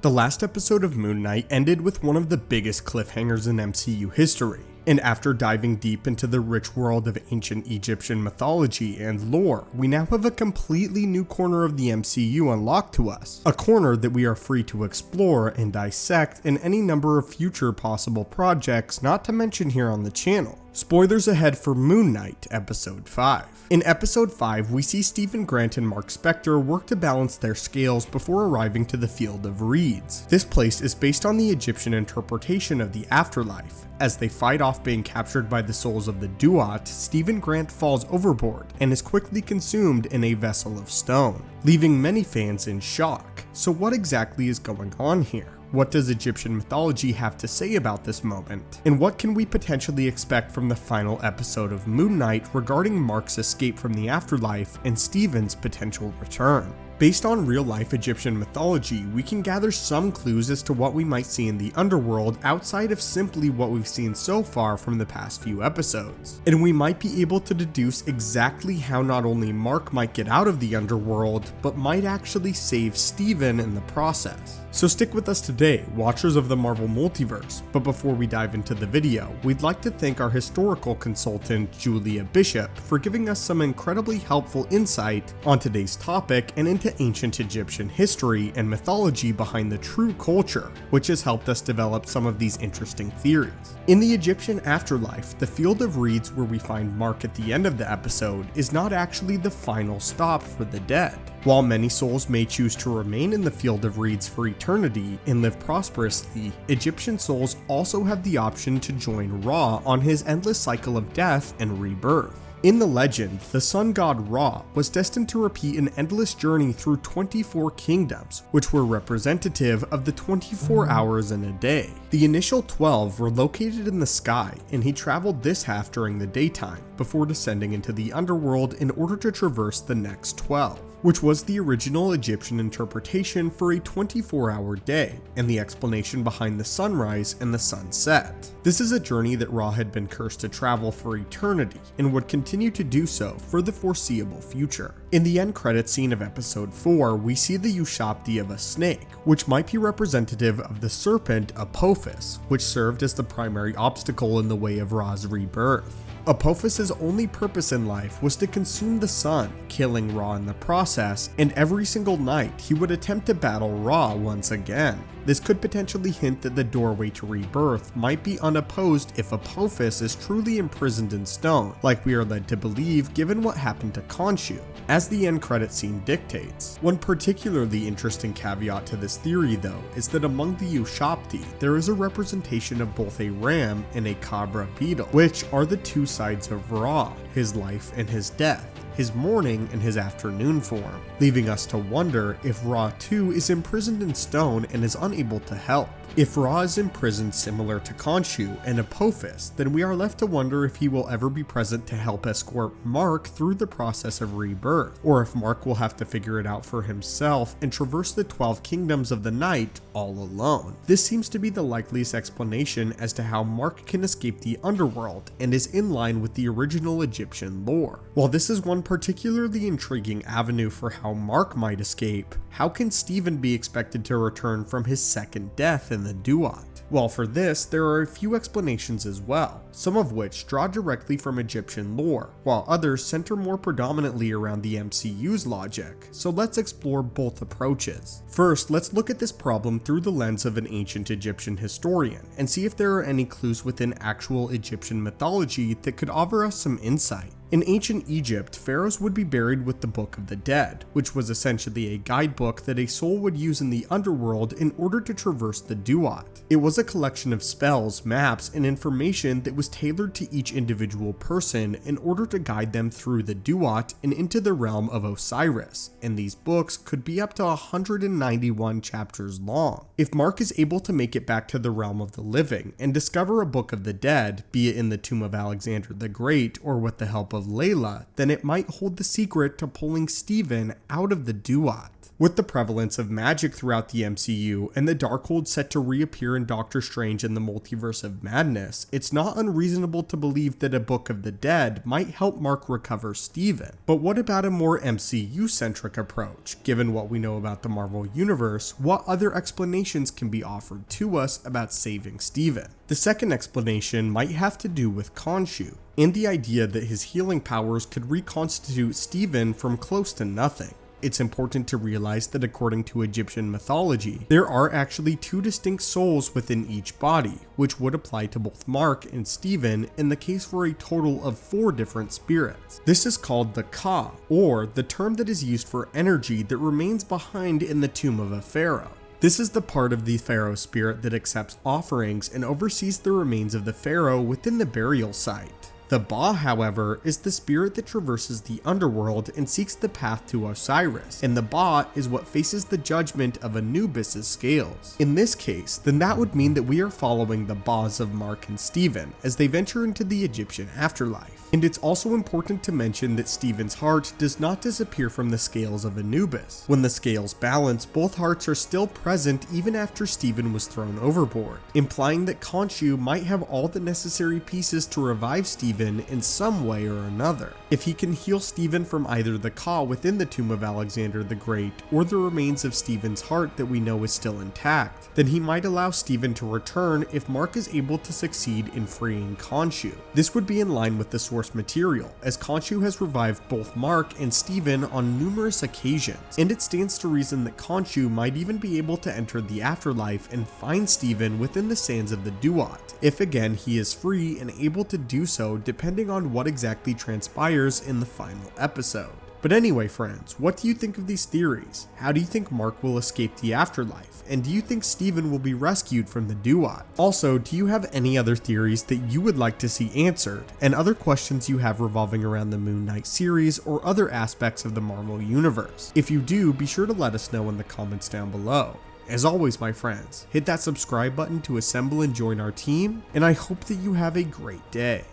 The last episode of Moon Knight ended with one of the biggest cliffhangers in MCU history. And after diving deep into the rich world of ancient Egyptian mythology and lore, we now have a completely new corner of the MCU unlocked to us. A corner that we are free to explore and dissect in any number of future possible projects, not to mention here on the channel. Spoilers ahead for Moon Knight Episode 5. In Episode 5, we see Stephen Grant and Mark Spector work to balance their scales before arriving to the Field of Reeds. This place is based on the Egyptian interpretation of the afterlife. As they fight off being captured by the souls of the Duat, Stephen Grant falls overboard and is quickly consumed in a vessel of stone, leaving many fans in shock. So what exactly is going on here? What does Egyptian mythology have to say about this moment? And what can we potentially expect from the final episode of Moon Knight regarding Mark's escape from the afterlife and Stephen's potential return? Based on real-life Egyptian mythology, we can gather some clues as to what we might see in the underworld outside of simply what we've seen so far from the past few episodes. And we might be able to deduce exactly how not only Mark might get out of the underworld, but might actually save Stephen in the process. So stick with us today, watchers of the Marvel Multiverse, but before we dive into the video, we'd like to thank our historical consultant, Julia Bishop, for giving us some incredibly helpful insight on today's topic and into ancient Egyptian history and mythology behind the true culture, which has helped us develop some of these interesting theories. In the Egyptian afterlife, the Field of Reeds where we find Mark at the end of the episode is not actually the final stop for the dead. While many souls may choose to remain in the Field of Reeds for eternity and live prosperously, Egyptian souls also have the option to join Ra on his endless cycle of death and rebirth. In the legend, the sun god Ra was destined to repeat an endless journey through 24 kingdoms, which were representative of the 24 hours in a day. The initial 12 were located in the sky, and he traveled this half during the daytime, before descending into the underworld in order to traverse the next 12. Which was the original Egyptian interpretation for a 24-hour day, and the explanation behind the sunrise and the sunset. This is a journey that Ra had been cursed to travel for eternity, and would continue to do so for the foreseeable future. In the end credit scene of episode 4, we see the Ushabti of a snake, which might be representative of the serpent Apophis, which served as the primary obstacle in the way of Ra's rebirth. Apophis' only purpose in life was to consume the sun, killing Ra in the process, and every single night he would attempt to battle Ra once again. This could potentially hint that the doorway to rebirth might be unopposed if Apophis is truly imprisoned in stone, like we are led to believe given what happened to Khonshu, as the end credit scene dictates. One particularly interesting caveat to this theory though is that among the Ushabti there is a representation of both a ram and a Cabra beetle, which are the two sides of Ra, his life and his death, his morning and his afternoon form, leaving us to wonder if Ra too is imprisoned in stone and is unable to help. If Ra is imprisoned similar to Khonshu and Apophis, then we are left to wonder if he will ever be present to help escort Mark through the process of rebirth, or if Mark will have to figure it out for himself and traverse the 12 kingdoms of the night all alone. This seems to be the likeliest explanation as to how Mark can escape the underworld and is in line with the original Egyptian lore. While this is one particularly intriguing avenue for how Mark might escape, how can Stephen be expected to return from his second death in the Duat? Well, for this, there are a few explanations as well, some of which draw directly from Egyptian lore, while others center more predominantly around the MCU's logic, so let's explore both approaches. First, let's look at this problem through the lens of an ancient Egyptian historian, and see if there are any clues within actual Egyptian mythology that could offer us some insight. In ancient Egypt, pharaohs would be buried with the Book of the Dead, which was essentially a guidebook that a soul would use in the underworld in order to traverse the Duat. It was a collection of spells, maps, and information that was tailored to each individual person in order to guide them through the Duat and into the realm of Osiris, and these books could be up to 191 chapters long. If Mark is able to make it back to the realm of the living and discover a Book of the Dead, be it in the tomb of Alexander the Great or with the help of Layla, then it might hold the secret to pulling Stephen out of the Duat. With the prevalence of magic throughout the MCU and the Darkhold set to reappear in Doctor Strange in the Multiverse of Madness, it's not unreasonable to believe that a Book of the Dead might help Mark recover Steven. But what about a more MCU-centric approach? Given what we know about the Marvel Universe, what other explanations can be offered to us about saving Steven? The second explanation might have to do with Khonshu, and the idea that his healing powers could reconstitute Steven from close to nothing. It's important to realize that according to Egyptian mythology, there are actually two distinct souls within each body, which would apply to both Mark and Steven in the case for a total of 4 different spirits. This is called the Ka, or the term that is used for energy that remains behind in the tomb of a pharaoh. This is the part of the pharaoh spirit that accepts offerings and oversees the remains of the pharaoh within the burial site. The Ba, however, is the spirit that traverses the underworld and seeks the path to Osiris, and the Ba is what faces the judgment of Anubis' scales. In this case, then that would mean that we are following the Bas of Mark and Steven as they venture into the Egyptian afterlife. And it's also important to mention that Steven's heart does not disappear from the scales of Anubis. When the scales balance, both hearts are still present even after Steven was thrown overboard, implying that Khonshu might have all the necessary pieces to revive Steven in some way or another. If he can heal Steven from either the Ka within the tomb of Alexander the Great or the remains of Steven's heart that we know is still intact, then he might allow Steven to return if Mark is able to succeed in freeing Khonshu. This would be in line with the source material, as Khonshu has revived both Mark and Steven on numerous occasions, and it stands to reason that Khonshu might even be able to enter the afterlife and find Steven within the sands of the Duat, if again he is free and able to do so depending on what exactly transpires in the final episode. But anyway friends, what do you think of these theories? How do you think Mark will escape the afterlife? And do you think Steven will be rescued from the Duat? Also, do you have any other theories that you would like to see answered? And other questions you have revolving around the Moon Knight series or other aspects of the Marvel Universe? If you do, be sure to let us know in the comments down below. As always my friends, hit that subscribe button to assemble and join our team, and I hope that you have a great day.